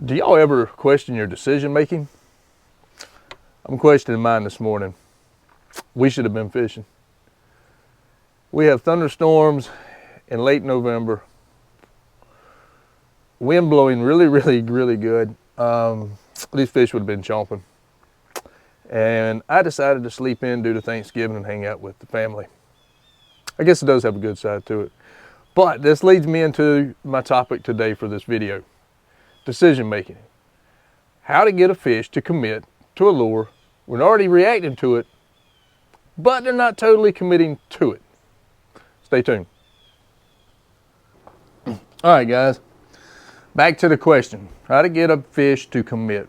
Do y'all ever question your decision making? I'm questioning mine this morning. We should have been fishing. We have thunderstorms in late November. Wind blowing really good. These fish would have been chomping. And I decided to sleep in due to Thanksgiving and hang out with the family. I guess it does have a good side to it. But this leads me into my topic today for this video. Decision making. How to get a fish to commit to a lure when already reacting to it, but they're not totally committing to it. Stay tuned. All right, guys, back to the question, how to get a fish to commit.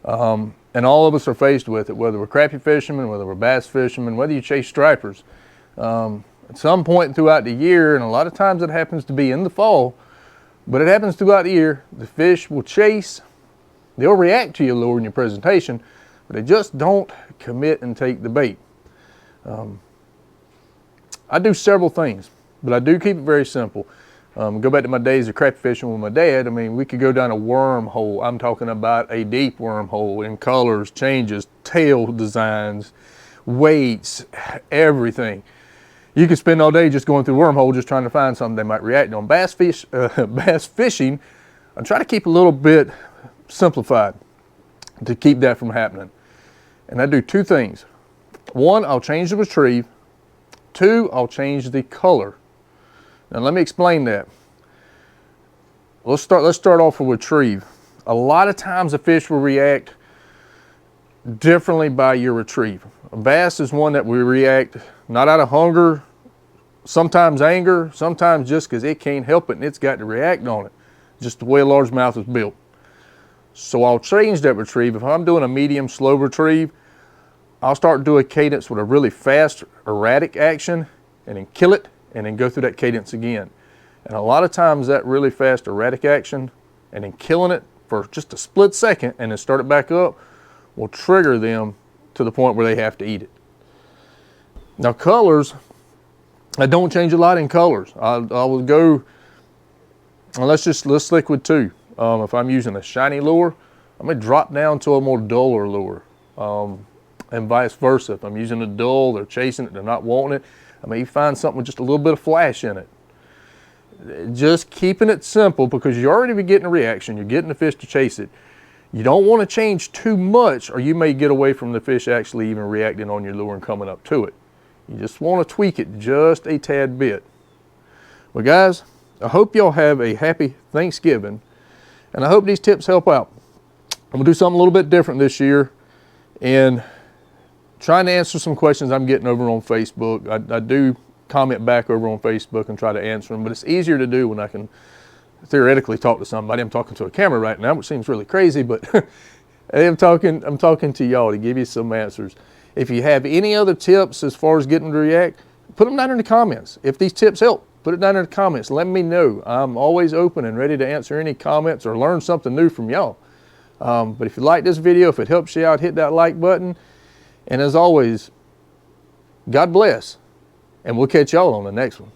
And all of us are faced with it, whether we're crappie fishermen, whether we're bass fishermen, whether you chase stripers. At some point throughout the year, and a lot of times it happens to be in the fall, but it happens throughout the year, the fish will chase, they'll react to your lure and your presentation, but they just don't commit and take the bait. I do several things, but I do keep it very simple. Go back to my days of crappie fishing with my dad. I mean, we could go down a wormhole. I'm talking about a deep wormhole in colors, changes, tail designs, weights, everything. You could spend all day just going through wormhole just trying to find something they might react on. Bass fishing, I try to keep a little bit simplified to keep that from happening. And I do two things. One, I'll change the retrieve. Two, I'll change the color. Now let me explain that. Let's start off with retrieve. A lot of times a fish will react differently by your retrieve. A bass is one that we react not out of hunger, sometimes anger, sometimes just because it can't help it and it's got to react on it, just the way a largemouth is built. So I'll change that retrieve. If I'm doing a medium slow retrieve, I'll start doing a cadence with a really fast erratic action and then kill it and then go through that cadence again. And a lot of times that really fast erratic action and then killing it for just a split second and then start it back up will trigger them to the point where they have to eat it. Now colors, I don't change a lot in colors. I will go, let's stick with two. If I'm using a shiny lure, I'm gonna drop down to a more duller lure. And vice versa. If I'm using a dull, they're chasing it, they're not wanting it, I may find something with just a little bit of flash in it. Just keeping it simple because you're already getting a reaction, you're getting the fish to chase it. You don't want to change too much or you may get away from the fish actually even reacting on your lure and coming up to it. You just want to tweak it just a tad bit. Well guys, I hope y'all have a happy Thanksgiving and I hope these tips help out. I'm gonna do something a little bit different this year and trying to answer some questions I'm getting over on Facebook. I do comment back over on Facebook and try to answer them, but it's easier to do when I can theoretically talk to somebody. I'm talking to a camera right now, which seems really crazy, but I'm talking to y'all to give you some answers. If you have any other tips as far as getting to react, put them down in the comments. If these tips help, put it down in the comments. Let me know. I'm always open and ready to answer any comments or learn something new from y'all. But if you like this video, if it helps you out, hit that like button. And as always, God bless. And we'll catch y'all on the next one.